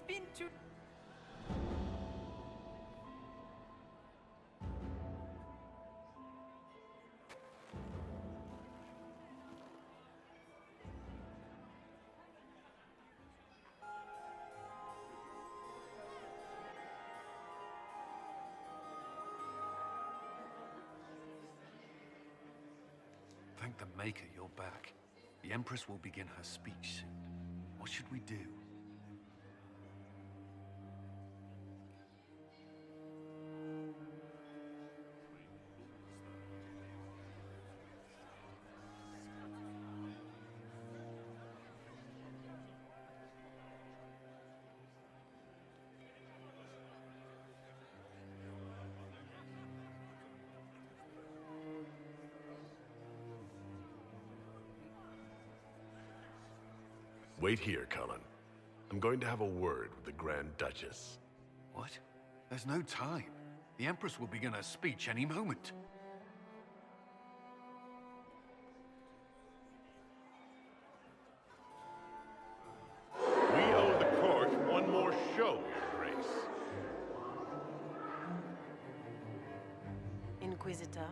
been too... Thank the Maker you're back. The Empress will begin her speech soon. What should we do? Wait here, Cullen. I'm going to have a word with the Grand Duchess. What? There's no time. The Empress will begin her speech any moment. We owe the court one more show, Your Grace. Inquisitor?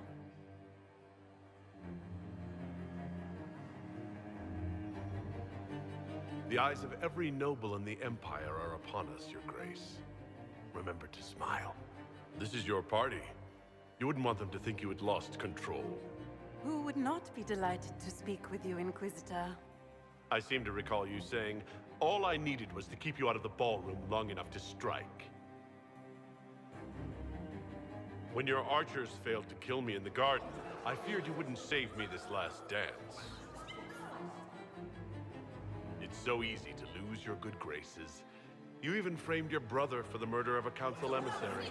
The eyes of every noble in the Empire are upon us, Your Grace. Remember to smile. This is your party. You wouldn't want them to think you had lost control. Who would not be delighted to speak with you, Inquisitor? I seem to recall you saying, all I needed was to keep you out of the ballroom long enough to strike. When your archers failed to kill me in the garden, I feared you wouldn't save me this last dance. It's so easy to lose your good graces. You even framed your brother for the murder of a council emissary.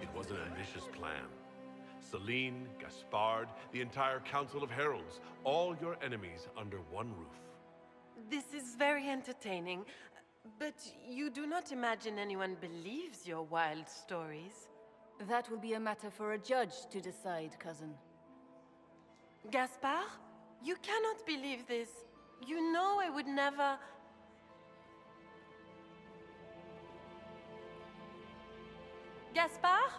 It was an ambitious plan. Celine, Gaspard, the entire Council of Heralds, all your enemies under one roof. This is very entertaining, but you do not imagine anyone believes your wild stories. That will be a matter for a judge to decide, cousin. Gaspard? You cannot believe this. You know I would never... Gaspard?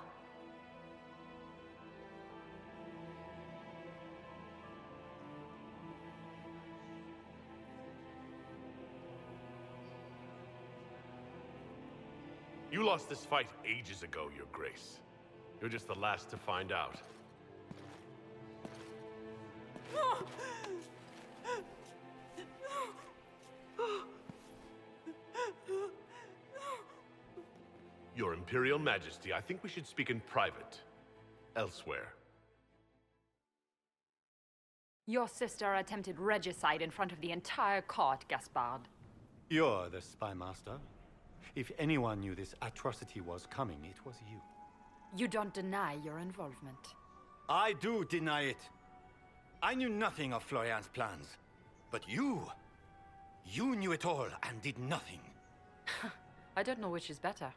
You lost this fight ages ago, Your Grace. You're just the last to find out. Your Imperial Majesty, I think we should speak in private. Elsewhere. Your sister attempted regicide in front of the entire court, Gaspard. You're the spy master. If anyone knew this atrocity was coming, it was you. You don't deny your involvement. I do deny it. I knew nothing of Florian's plans. But you knew it all and did nothing. I don't know which is better.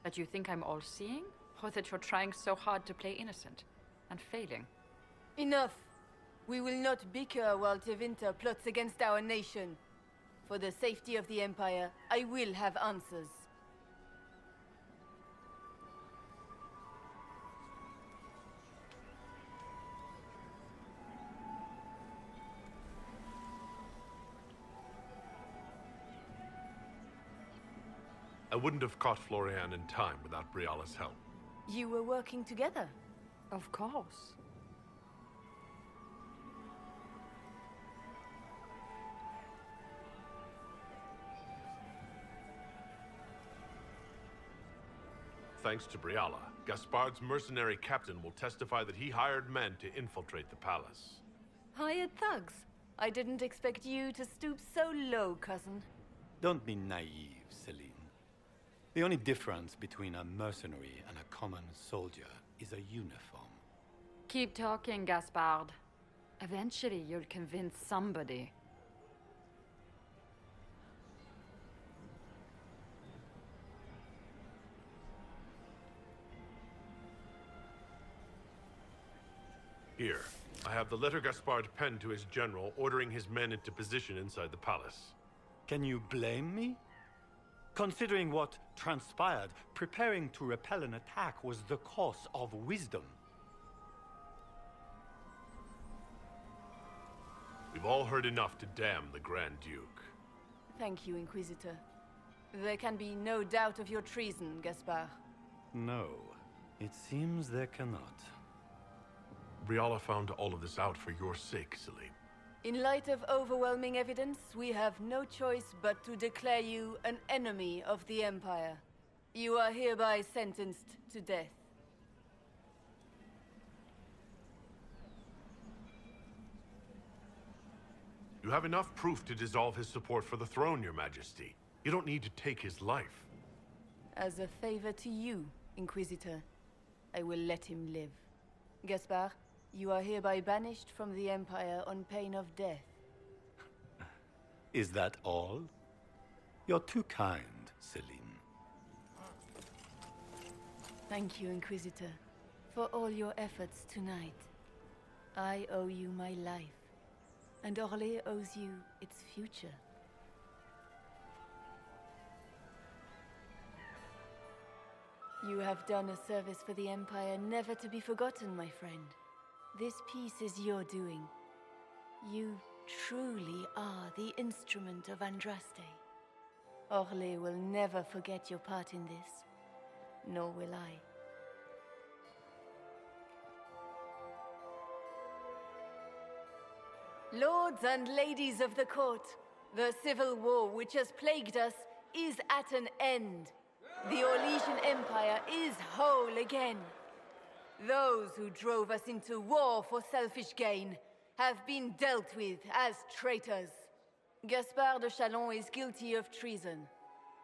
That you think I'm all-seeing, or that you're trying so hard to play innocent and failing? Enough. We will not bicker while Tevinter plots against our nation. For the safety of the Empire, I will have answers. I wouldn't have caught Florian in time without Briala's help. You were working together? Of course. Thanks to Briala, Gaspard's mercenary captain will testify that he hired men to infiltrate the palace. Hired thugs? I didn't expect you to stoop so low, cousin. Don't be naive, Celine. The only difference between a mercenary and a common soldier is a uniform. Keep talking, Gaspard. Eventually, you'll convince somebody. Here, I have the letter Gaspard penned to his general ordering his men into position inside the palace. Can you blame me? Considering what transpired, preparing to repel an attack was the course of wisdom. We've all heard enough to damn the Grand Duke. Thank you, Inquisitor. There can be no doubt of your treason, Gaspard. No, it seems there cannot. Briala found all of this out for your sake, Selim. In light of overwhelming evidence, we have no choice but to declare you an enemy of the Empire. You are hereby sentenced to death. You have enough proof to dissolve his support for the throne, Your Majesty. You don't need to take his life. As a favor to you, Inquisitor, I will let him live. Gaspard, you are hereby banished from the Empire on pain of death. Is that all? You're too kind, Selim. Thank you, Inquisitor, for all your efforts tonight. I owe you my life, and Orlais owes you its future. You have done a service for the Empire never to be forgotten, my friend. This piece is your doing. You truly are the instrument of Andraste. Orlais will never forget your part in this, nor will I. Lords and ladies of the court, the civil war which has plagued us is at an end. The Orlesian Empire is whole again. Those who drove us into war for selfish gain have been dealt with as traitors. Gaspard de Chalon is guilty of treason.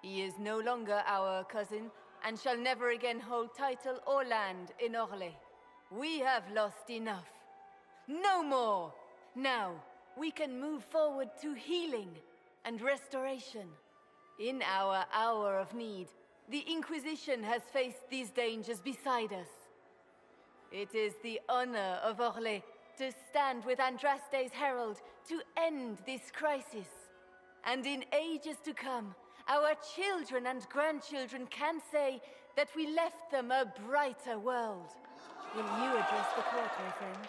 He is no longer our cousin and shall never again hold title or land in Orlais. We have lost enough. No more! Now, we can move forward to healing and restoration. In our hour of need, the Inquisition has faced these dangers beside us. It is the honor of Orlais to stand with Andraste's herald to end this crisis. And in ages to come, our children and grandchildren can say that we left them a brighter world. Will you address the court, my friend?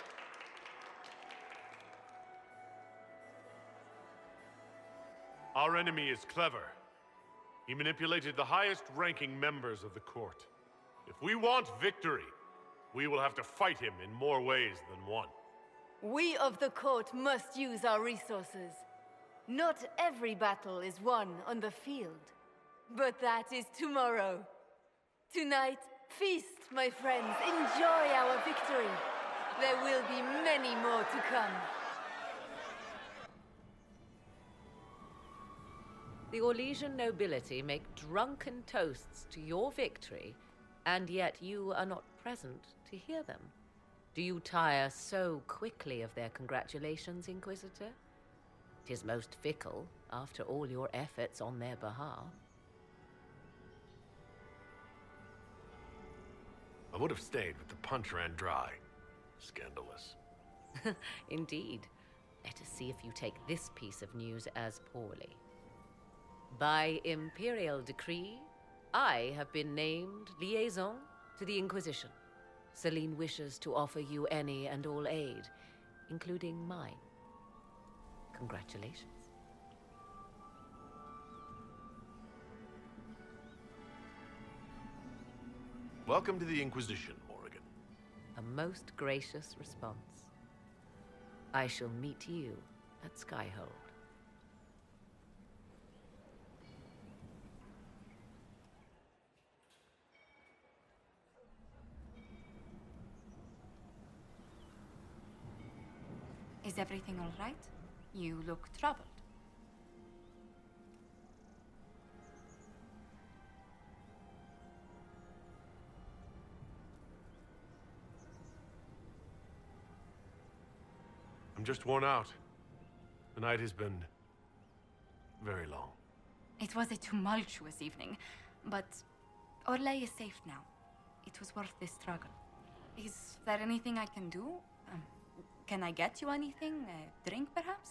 Our enemy is clever. He manipulated the highest-ranking members of the court. If we want victory, we will have to fight him in more ways than one. We of the court must use our resources. Not every battle is won on the field, but that is tomorrow. Tonight, feast, my friends. Enjoy our victory. There will be many more to come. The Orlesian nobility make drunken toasts to your victory, and yet you are not present to hear them. Do you tire so quickly of their congratulations, Inquisitor? 'Tis most fickle, after all your efforts on their behalf. I would have stayed, but the punch ran dry. Scandalous. Indeed. Let us see if you take this piece of news as poorly. By imperial decree, I have been named liaison to the Inquisition. Celine wishes to offer you any and all aid, including mine. Congratulations. Welcome to the Inquisition, Morrigan. A most gracious response. I shall meet you at Skyhold. Is everything all right? You look troubled. I'm just worn out. The night has been very long. It was a tumultuous evening, but Orlais is safe now. It was worth the struggle. Is there anything I can do? Can I get you anything? A drink, perhaps?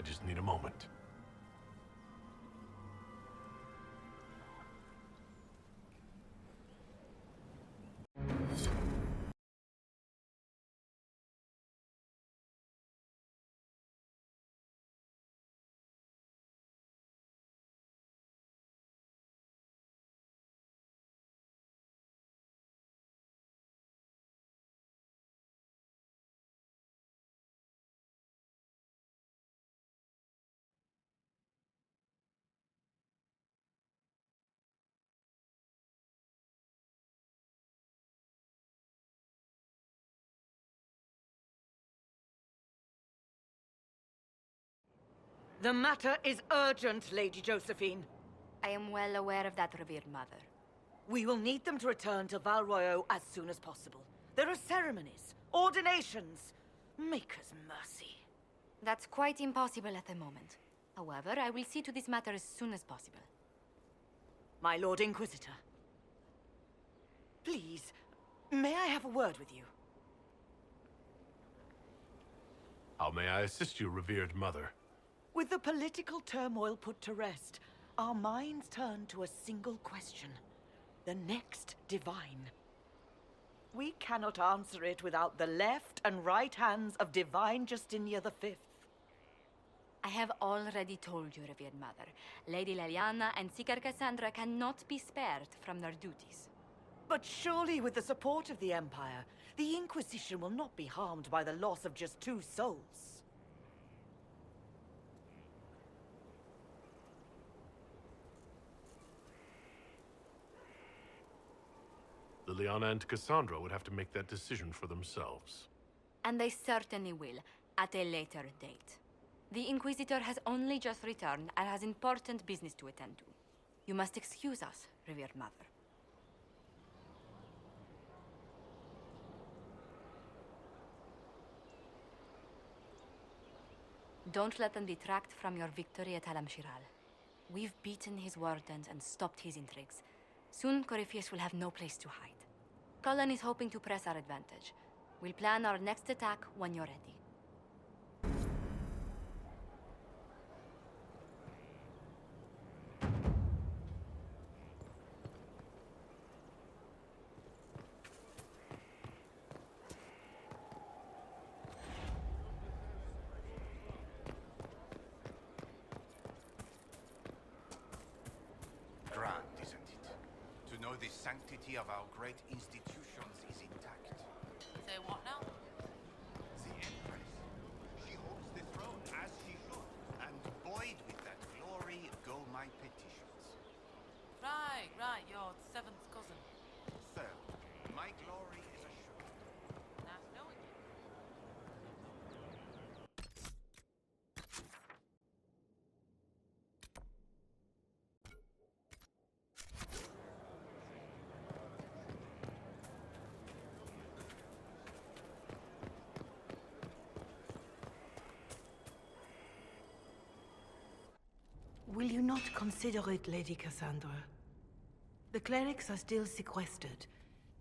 I just need a moment. The matter is urgent, Lady Josephine. I am well aware of that, revered mother. We will need them to return to Val Royeaux as soon as possible. There are ceremonies, ordinations. Make us mercy. That's quite impossible at the moment. However, I will see to this matter as soon as possible. My Lord Inquisitor. Please, may I have a word with you? How may I assist you, revered mother? With the political turmoil put to rest, our minds turn to a single question. The next divine. We cannot answer it without the left and right hands of Divine Justinia V. I have already told you, revered mother. Lady Leliana and Seeker Cassandra cannot be spared from their duties. But surely with the support of the Empire, the Inquisition will not be harmed by the loss of just 2 souls. Leliana and Cassandra would have to make that decision for themselves. And they certainly will, at a later date. The Inquisitor has only just returned and has important business to attend to. You must excuse us, revered mother. Don't let them detract from your victory at Halam Shiral. We've beaten his wardens and stopped his intrigues. Soon, Corypheus will have no place to hide. Cullen is hoping to press our advantage. We'll plan our next attack when you're ready. Grand, isn't it? To know the sanctity of our great institutions is intact. Say what now? The Empress. She holds the throne as she should. And buoyed with that glory go my petitions. Right, your 7th cousin. Third, my glory is assured. Nice knowing you. Will you not consider it, Lady Cassandra? The clerics are still sequestered.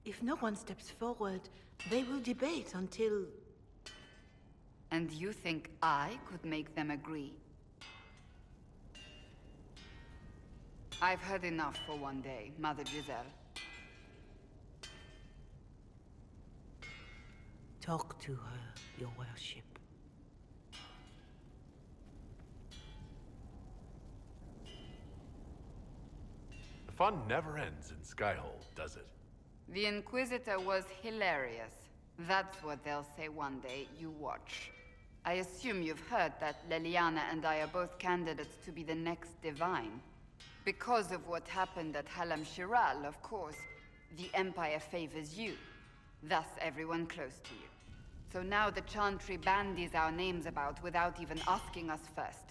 If no one steps forward, they will debate until... And you think I could make them agree? I've heard enough for one day, Mother Giselle. Talk to her, your worship. The fun never ends in Skyhold, does it? The Inquisitor was hilarious. That's what they'll say one day, you watch. I assume you've heard that Leliana and I are both candidates to be the next Divine. Because of what happened at Halam Shiral, of course, the Empire favors you. Thus everyone close to you. So now the Chantry bandies our names about without even asking us first.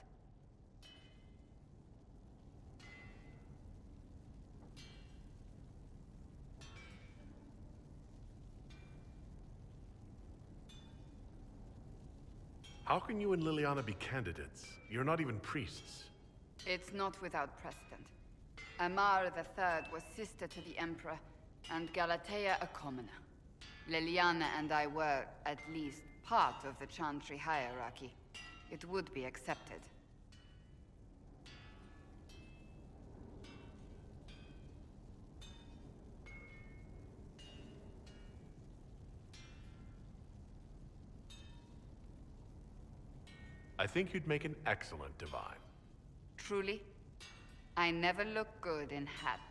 How can you and Leliana be candidates? You're not even priests. It's not without precedent. Amar III was sister to the Emperor, and Galatea a commoner. Leliana and I were, at least, part of the Chantry hierarchy. it would be accepted. I think you'd make an excellent divine. Truly? I never look good in hats.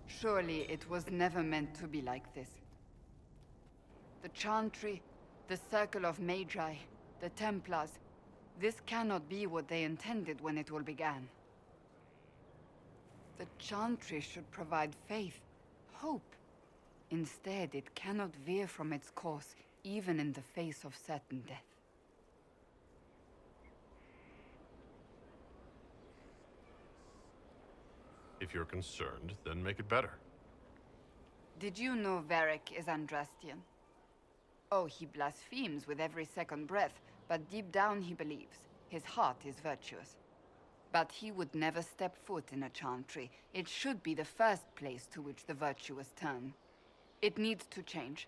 Surely it was never meant to be like this. The Chantry, the Circle of Magi, the Templars, this cannot be what they intended when it all began. The Chantry should provide faith, hope. Instead, it cannot veer from its course, even in the face of certain death. If you're concerned, then make it better. Did you know Varric is Andrastian? Oh, he blasphemes with every second breath, but deep down he believes. His heart is virtuous. But he would never step foot in a Chantry. It should be the first place to which the virtuous turn. It needs to change.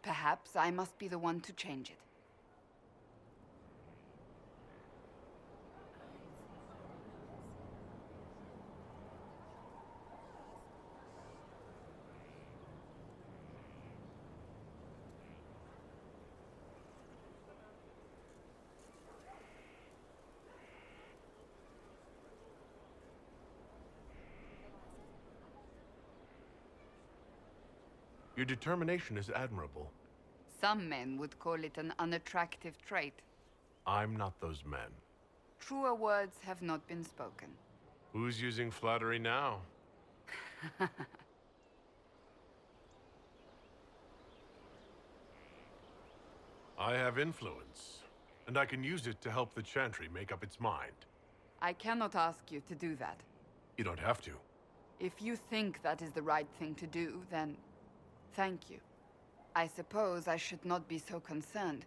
Perhaps I must be the one to change it. Your determination is admirable. Some men would call it an unattractive trait. I'm not those men. Truer words have not been spoken. Who's using flattery now? I have influence, and I can use it to help the Chantry make up its mind. I cannot ask you to do that. You don't have to. If you think that is the right thing to do, then thank you. I suppose I should not be so concerned.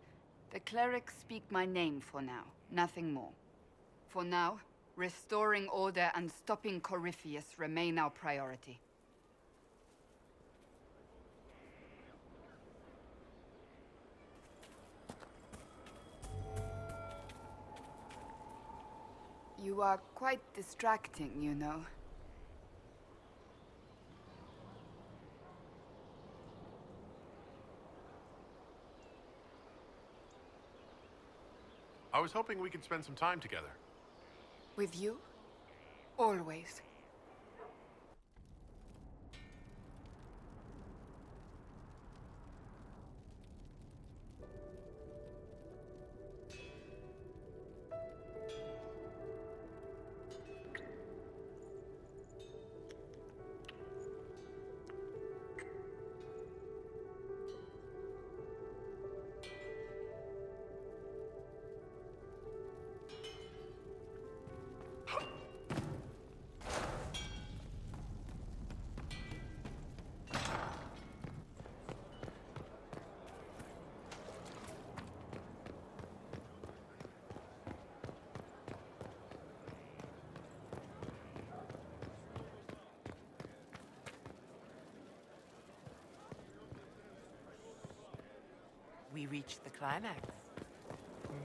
The clerics speak my name for now, nothing more. For now, restoring order and stopping Corypheus remain our priority. You are quite distracting, you know. I was hoping we could spend some time together. With you? Always. We reached the climax.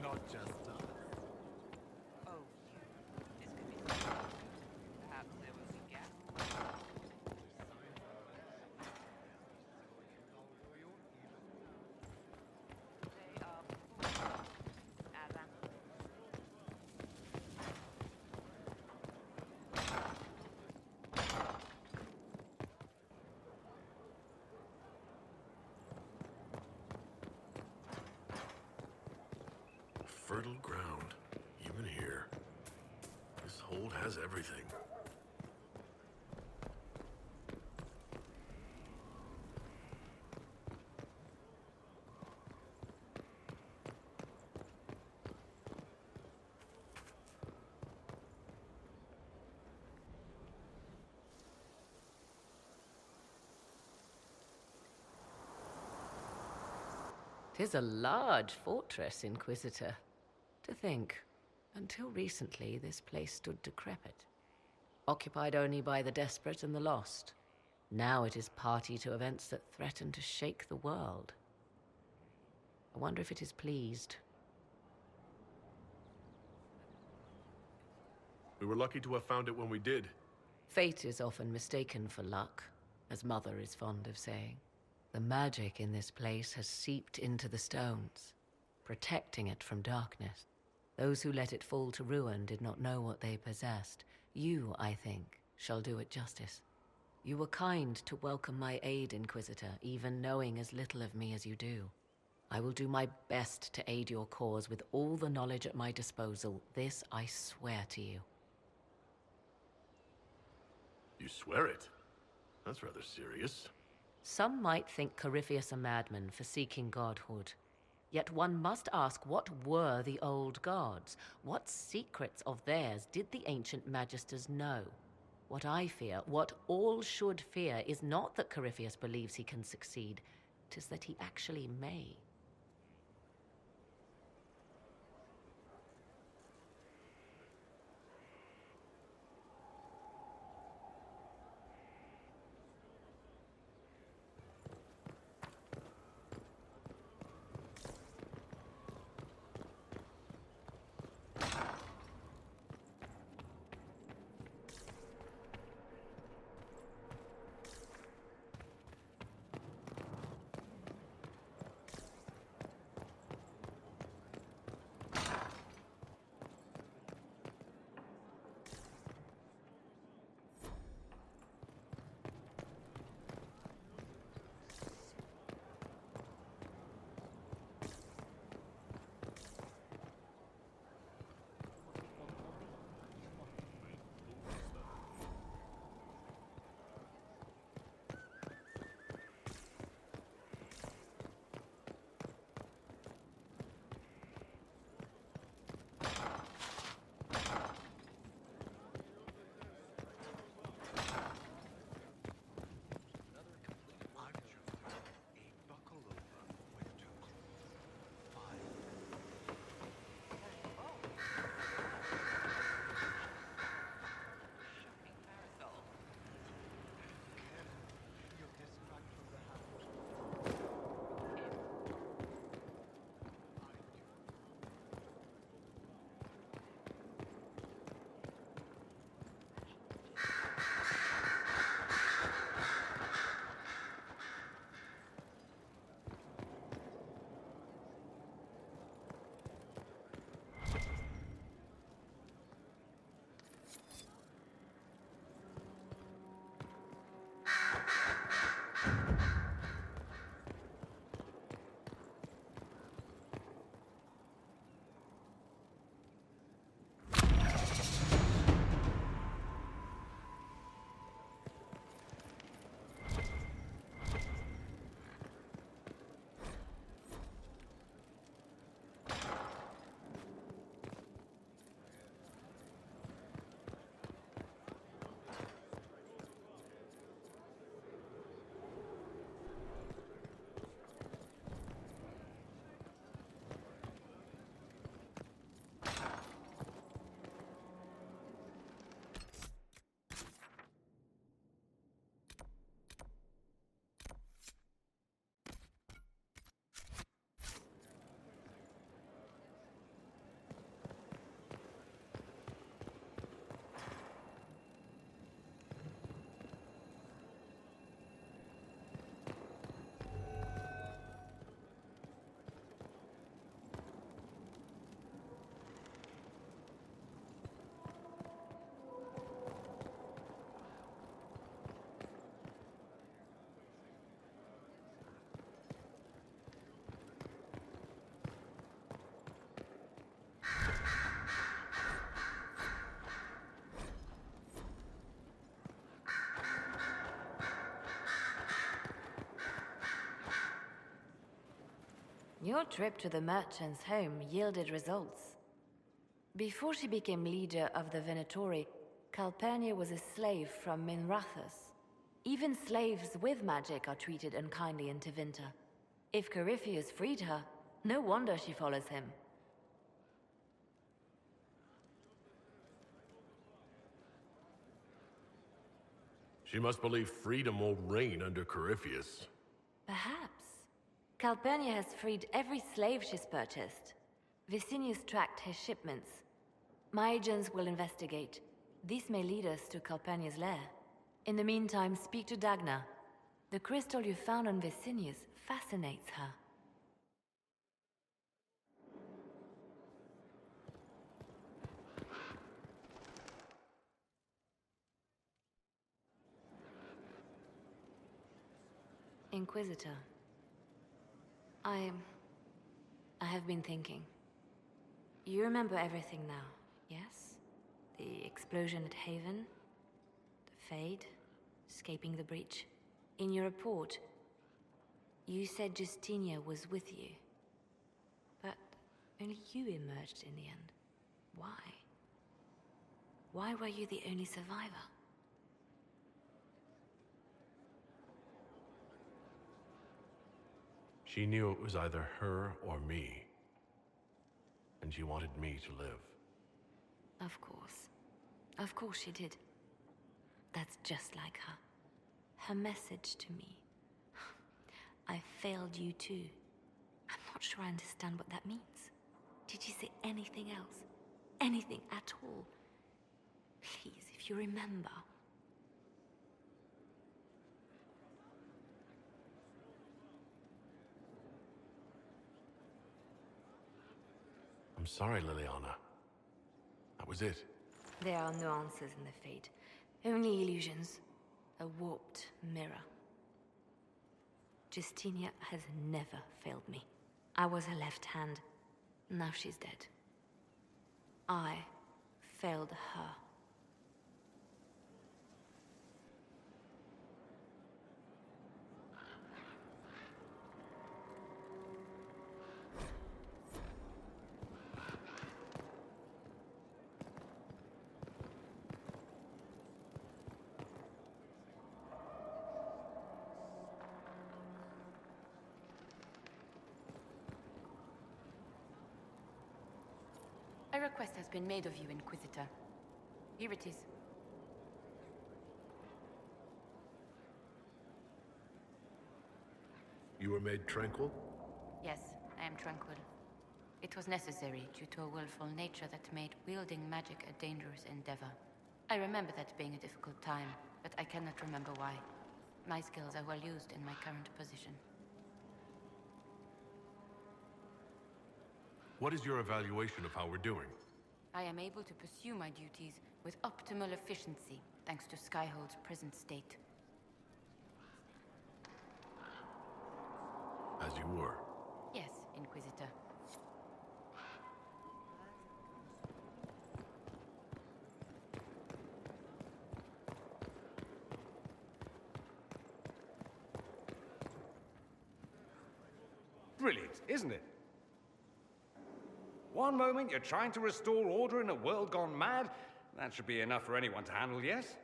Not just us. Oh, you. This could be something. Perhaps there was a gap. They are Adam. Fertile ground, even here. This hold has everything. Tis a large fortress, Inquisitor. To think, until recently this place stood decrepit, occupied only by the desperate and the lost. Now it is party to events that threaten to shake the world. wonder if it is pleased. We were lucky to have found it when we did. Fate is often mistaken for luck, as Mother is fond of saying. The magic in this place has seeped into the stones, protecting it from darkness. Those who let it fall to ruin did not know what they possessed. You, I think, shall do it justice. You were kind to welcome my aid, Inquisitor, even knowing as little of me as you do. I will do my best to aid your cause with all the knowledge at my disposal. This I swear to you. You swear it? That's rather serious. Some might think Corypheus a madman for seeking godhood. Yet one must ask, what were the old gods? What secrets of theirs did the ancient magisters know? What I fear, what all should fear, is not that Corypheus believes he can succeed. 'Tis that he actually may. Your trip to the merchant's home yielded results. Before she became leader of the Venatori, Calpurnia was a slave from Minrathous. Even slaves with magic are treated unkindly in Tevinter. If Corypheus freed her, no wonder she follows him. She must believe freedom will reign under Corypheus. Perhaps. Calpurnia has freed every slave she's purchased. Vicinius tracked his shipments. My agents will investigate. This may lead us to Calpurnia's lair. In the meantime, speak to Dagna. The crystal you found on Vicinius fascinates her. Inquisitor. I have been thinking. You remember everything now, yes? The explosion at Haven, the Fade, escaping the breach. In your report, you said Justinia was with you. But only you emerged in the end. Why? Why were you the only survivor? She knew it was either her or me. And she wanted me to live. Of course. Of course she did. That's just like her. Her message to me. I failed you too. I'm not sure I understand what that means. Did you say anything else? Anything at all? Please, if you remember. I'm sorry, Leliana. That was it. There are no answers in the Fade. Only illusions. A warped mirror. Justinia has never failed me. I was her left hand. Now she's dead. I failed her. A request has been made of you, Inquisitor. Here it is. You were made tranquil? Yes, I am tranquil. It was necessary due to a willful nature that made wielding magic a dangerous endeavor. I remember that being a difficult time, but I cannot remember why. My skills are well used in my current position. What is your evaluation of how we're doing? I am able to pursue my duties with optimal efficiency, thanks to Skyhold's present state. As you were. Yes, Inquisitor. Brilliant, isn't it? One moment you're trying to restore order in a world gone mad. That should be enough for anyone to handle, yes?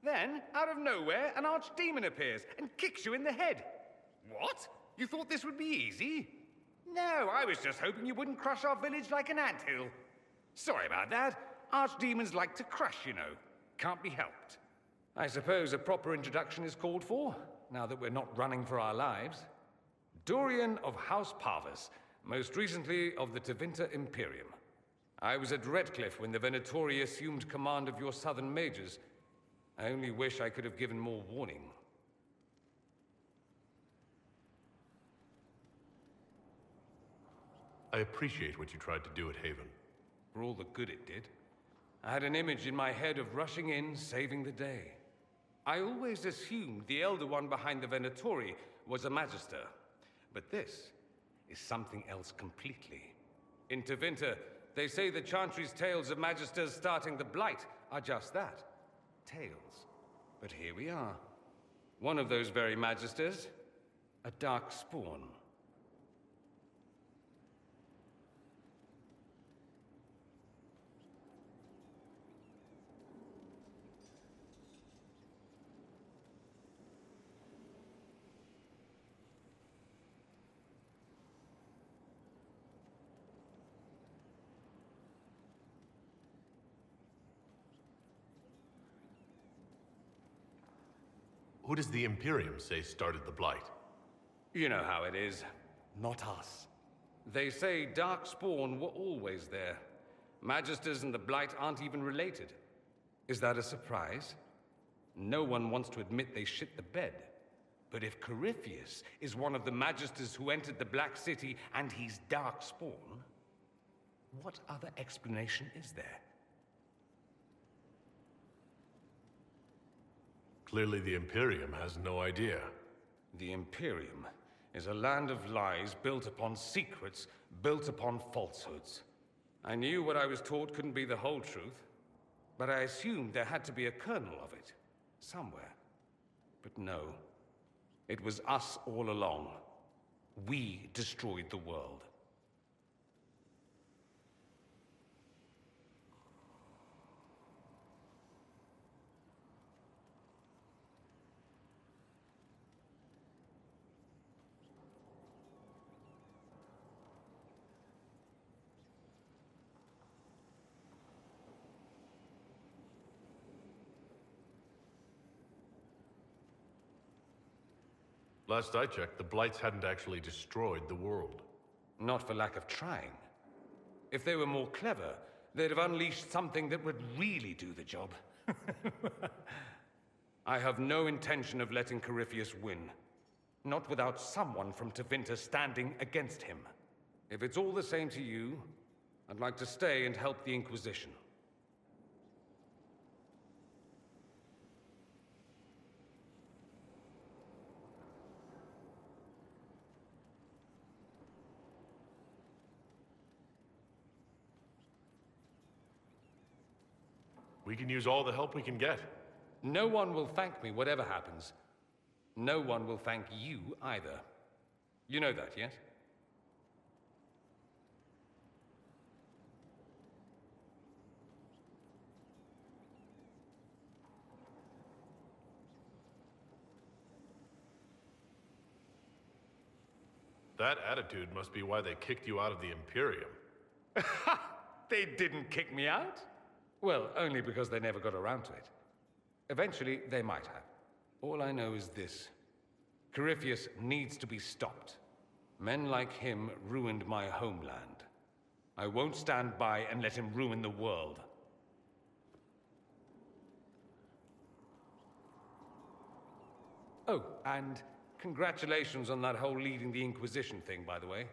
Then, out of nowhere, an archdemon appears and kicks you in the head. What? You thought this would be easy? No, I was just hoping you wouldn't crush our village like an anthill. Sorry about that. Archdemons like to crush, you know. Can't be helped. I suppose a proper introduction is called for, now that we're not running for our lives. Dorian of House Parvus, most recently of the Tevinter Imperium. I was at Redcliffe when the Venatori assumed command of your southern mages. I only wish I could have given more warning. I appreciate what you tried to do at Haven. For all the good it did. I had an image in my head of rushing in, saving the day. I always assumed the Elder One behind the Venatori was a Magister. But this is something else completely. In Tevinter, they say the Chantry's tales of Magisters starting the Blight are just that. Tales. But here we are. One of those very Magisters, a dark spawn. Who does the Imperium say started the Blight? You know how it is. not us. They say Darkspawn were always there. Magisters and the Blight aren't even related. Is that a surprise? No one wants to admit they shit the bed. But if Corypheus is one of the Magisters who entered the Black City and he's Darkspawn, what other explanation is there? Clearly the Imperium has no idea. The Imperium is a land of lies built upon secrets, built upon falsehoods. I knew what I was taught couldn't be the whole truth, but I assumed there had to be a kernel of it, somewhere. But no, it was us all along. We destroyed the world. Last I checked, the Blights hadn't actually destroyed the world. Not for lack of trying. If they were more clever, they'd have unleashed something that would really do the job. I have no intention of letting Corypheus win. Not without someone from Tevinter standing against him. If it's all the same to you, I'd like to stay and help the Inquisition. We can use all the help we can get. No one will thank me, whatever happens. No one will thank you either. You know that, yes? That attitude must be why they kicked you out of the Imperium. They didn't kick me out? Well, only because they never got around to it. Eventually, they might have. All I know is this. Corypheus needs to be stopped. Men like him ruined my homeland. I won't stand by and let him ruin the world. Oh, and congratulations on that whole leading the Inquisition thing, by the way.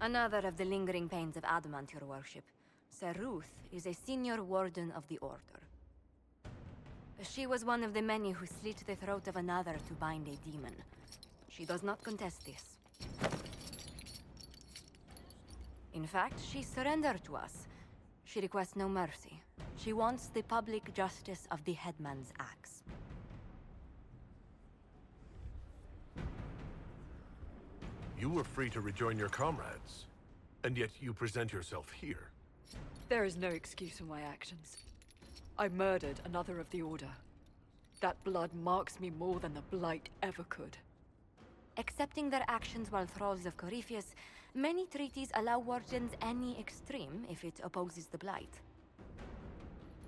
Another of the lingering pains of Adamant, your worship. Sir Ruth is a senior warden of the Order. She was one of the many who slit the throat of another to bind a demon. She does not contest this. In fact, she surrendered to us. She requests no mercy. She wants the public justice of the Headman's axe. You were free to rejoin your comrades, and yet you present yourself here. There is no excuse for my actions. I murdered another of the Order. That blood marks me more than the Blight ever could. Accepting their actions while thralls of Corypheus, many treaties allow wardens any extreme if it opposes the Blight.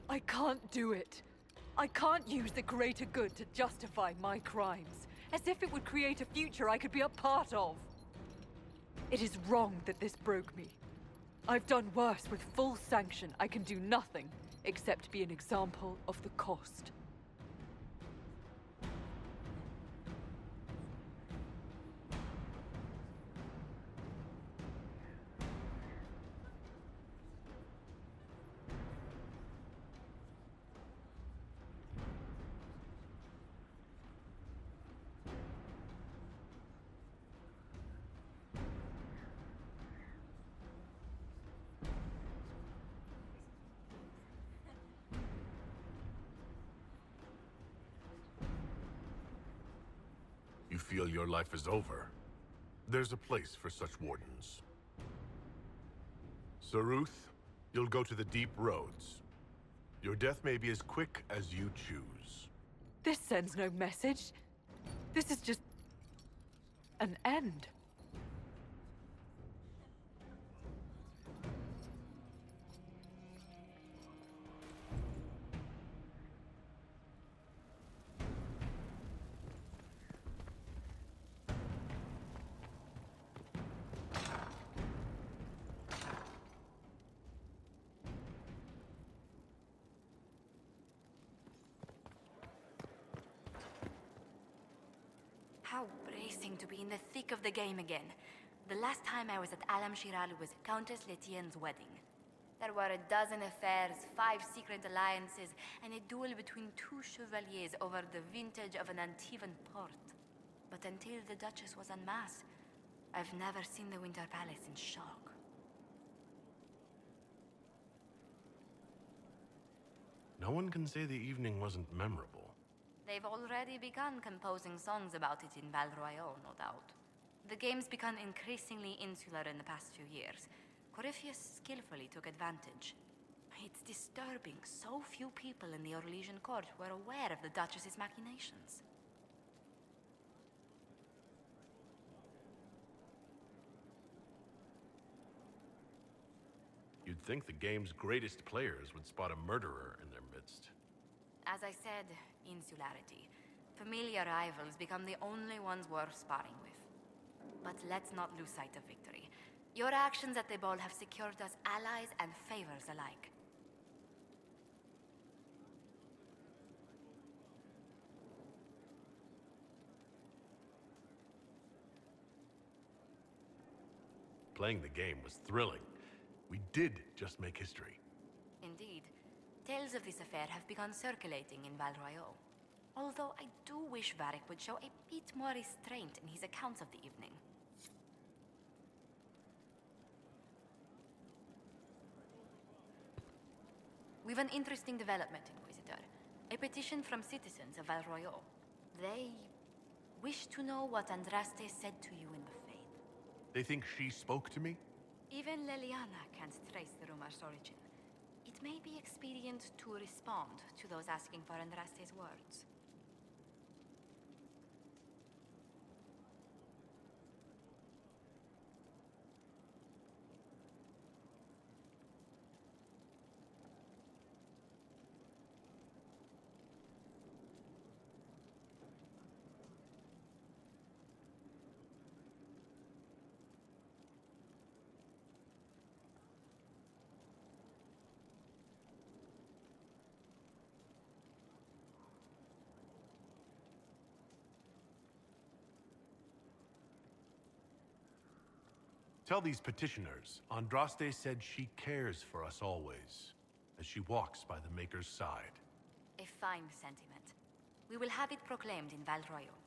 I can't do it. I can't use the greater good to justify my crimes, as if it would create a future I could be a part of. It is wrong that this broke me. I've done worse with full sanction. I can do nothing except be an example of the cost. You feel your life is over. There's a place for such wardens. Saruth, you'll go to the Deep Roads. Your death may be as quick as you choose. This sends no message. This is just an end. How bracing to be in the thick of the game again. The last time I was at Alam-Shiral was Countess Letienne's wedding. There were a dozen affairs, 5 secret alliances, and a duel between 2 chevaliers over the vintage of an Antivan port. But until the Duchess was en masse, I've never seen the Winter Palace in shock. No one can say the evening wasn't memorable. They've already begun composing songs about it in Val Royeaux, no doubt. The game's become increasingly insular in the past few years. Corypheus skillfully took advantage. It's disturbing so few people in the Orlesian court were aware of the Duchess's machinations. You'd think the game's greatest players would spot a murderer in their midst. As I said, insularity. Familiar rivals become the only ones worth sparring with. But let's not lose sight of victory. Your actions at the ball have secured us allies and favors alike. Playing the game was thrilling. We did just make history. Indeed. Tales of this affair have begun circulating in Val Royeaux. Although I do wish Varric would show a bit more restraint in his accounts of the evening. We've an interesting development, Inquisitor. A petition from citizens of Val Royeaux. They wish to know what Andraste said to you in the Fade. They think she spoke to me? Even Leliana can't trace the rumor's origin. It may be expedient to respond to those asking for Andraste's words. Tell these petitioners, Andraste said she cares for us always, as she walks by the Maker's side. A fine sentiment. We will have it proclaimed in Val Royeaux.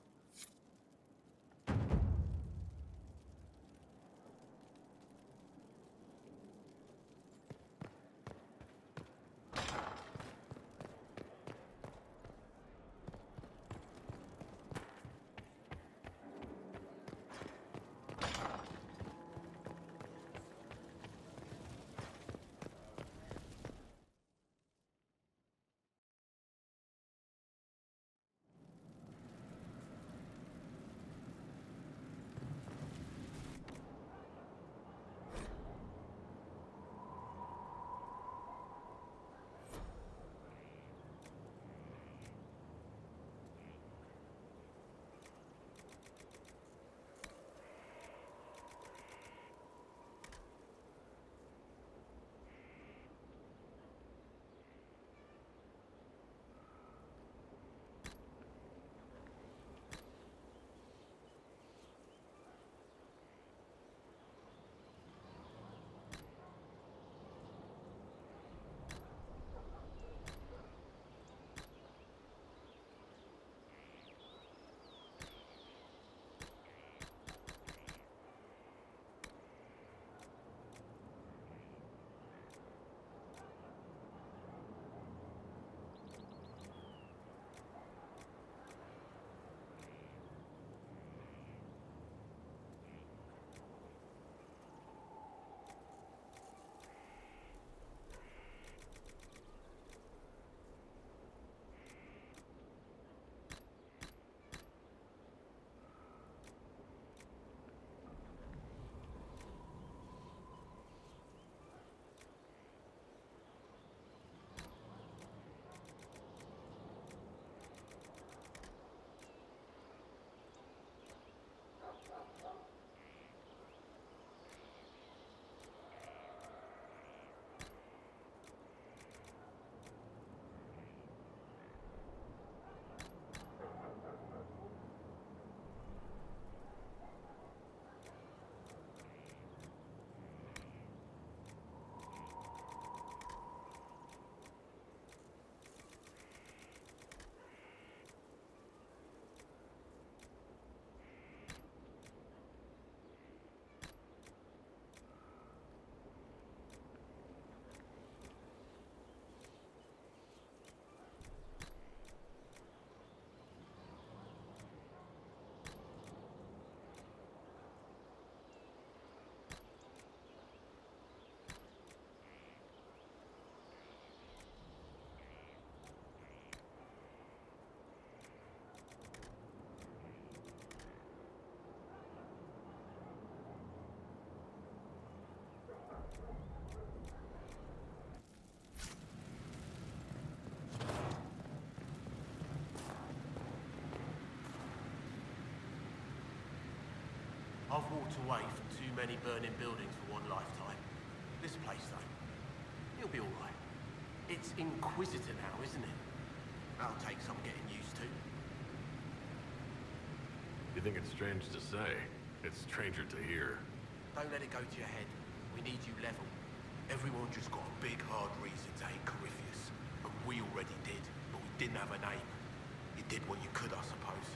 I've walked away from too many burning buildings for one lifetime. This place, though, it'll be alright. It's Inquisitor now, isn't it? That'll take some getting used to. You think it's strange to say? It's stranger to hear. Don't let it go to your head. We need you level. Everyone just got a big, hard reason to hate Corypheus. And we already did, but we didn't have a name. You did what you could, I suppose.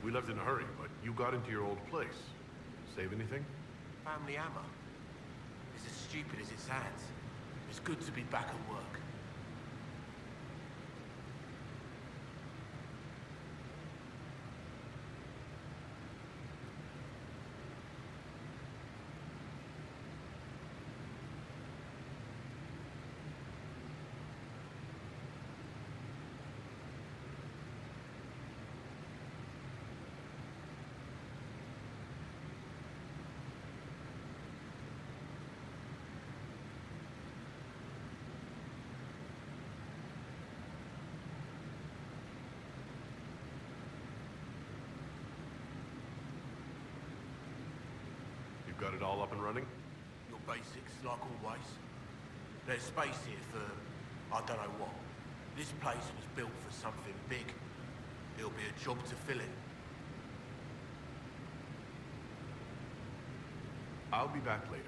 We left in a hurry, but you got into your old place. Save anything? Family hammer. It's as stupid as it sounds. It's good to be back at work. Got it all up and running? Your basics, like always. There's space here for, I don't know what. This place was built for something big. It'll be a job to fill it. I'll be back later.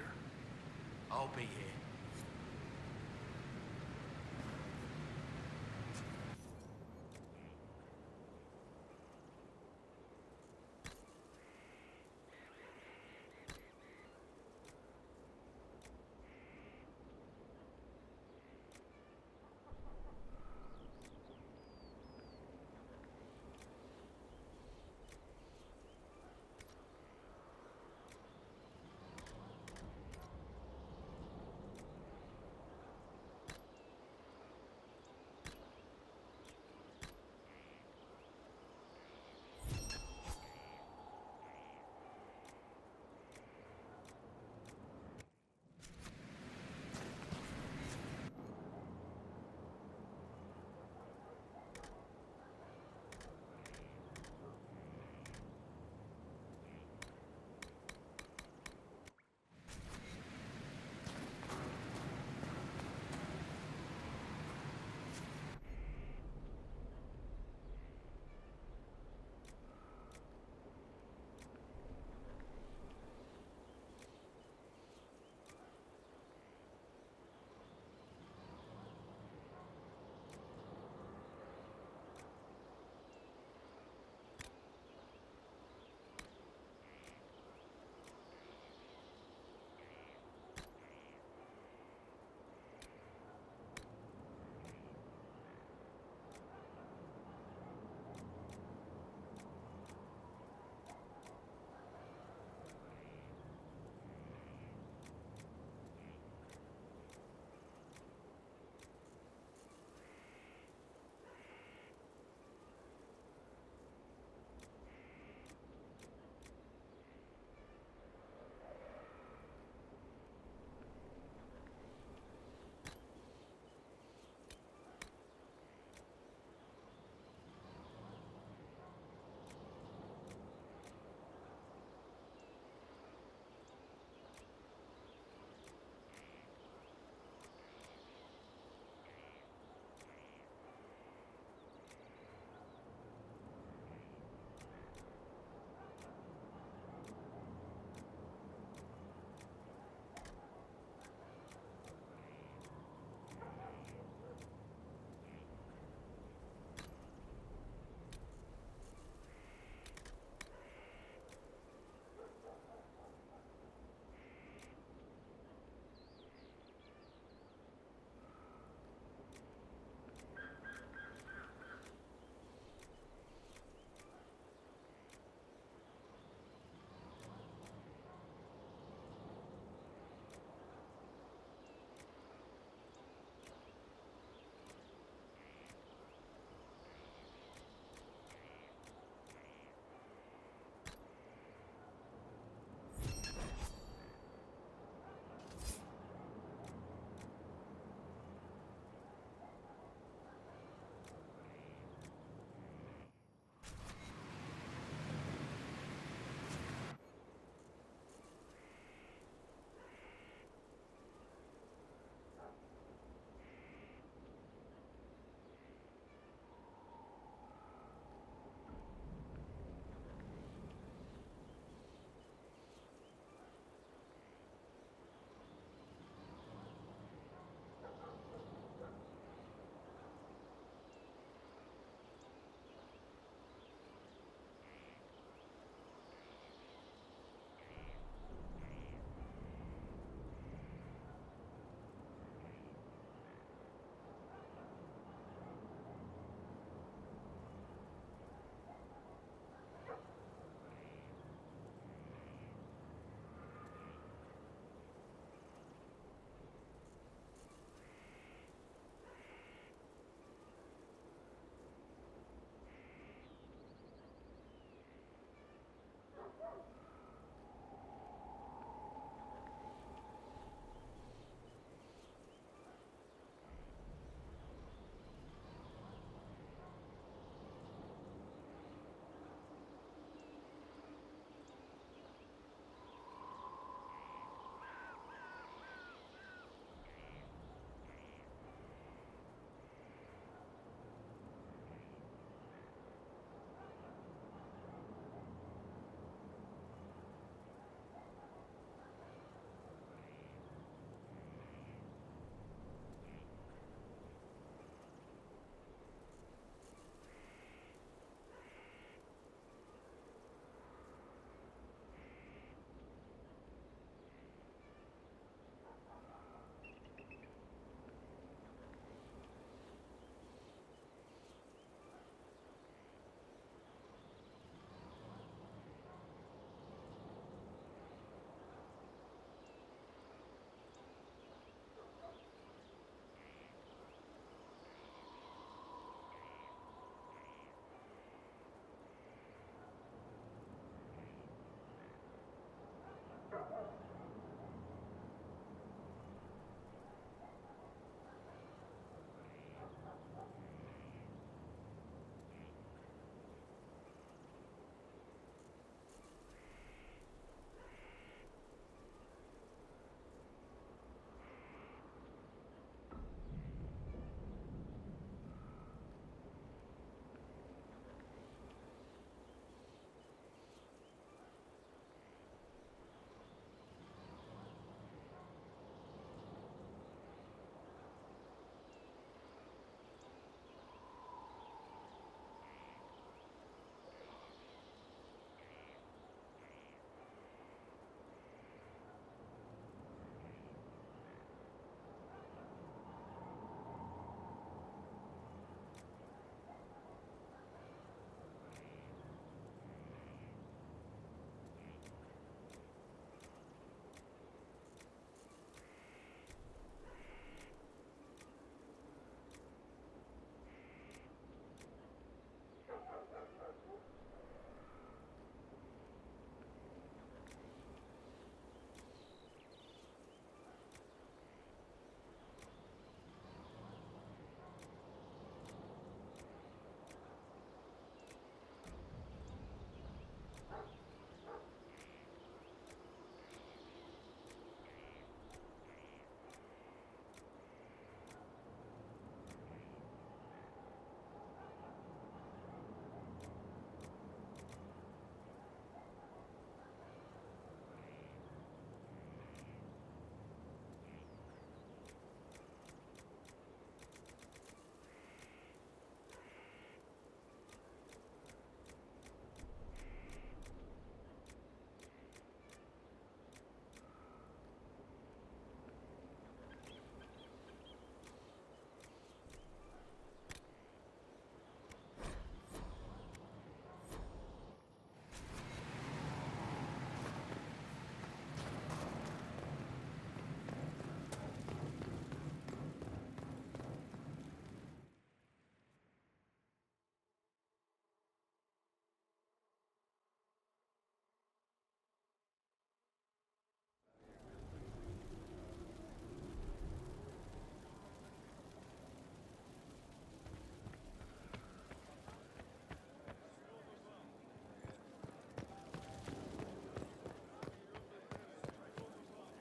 I'll be here.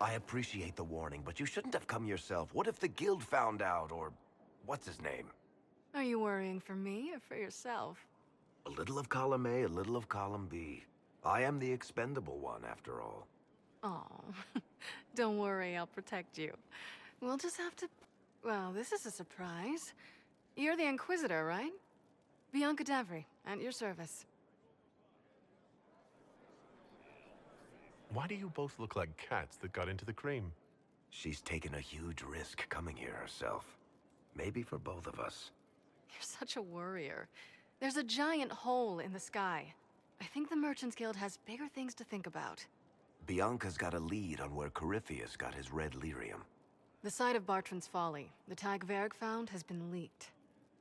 I appreciate the warning, but you shouldn't have come yourself. What if the guild found out, or what's his name? Are you worrying for me or for yourself? A little of column A, a little of column B. I am the expendable one, after all. Oh, don't worry, I'll protect you. We'll just have to... Well, this is a surprise. You're the Inquisitor, right? Bianca Davry, at your service. Why do you both look like cats that got into the cream? She's taken a huge risk coming here herself. Maybe for both of us. You're such a worrier. There's a giant hole in the sky. I think the Merchants Guild has bigger things to think about. Bianca's got a lead on where Corypheus got his red lyrium. The site of Bartrand's Folly, the tag Varric found, has been leaked.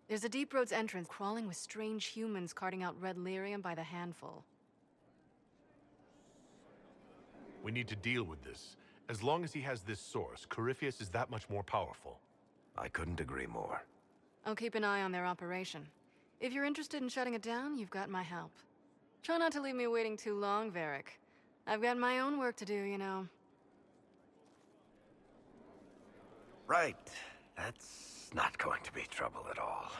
There's a Deep Roads entrance crawling with strange humans carting out red lyrium by the handful. We need to deal with this. As long as he has this source, Corypheus is that much more powerful. I couldn't agree more. I'll keep an eye on their operation. If you're interested in shutting it down, you've got my help. Try not to leave me waiting too long, Varric. I've got my own work to do, you know. Right. That's not going to be trouble at all.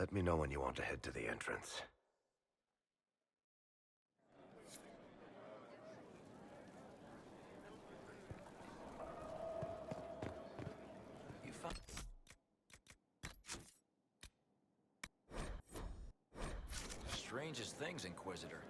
Let me know when you want to head to the entrance. Strangest things, Inquisitor.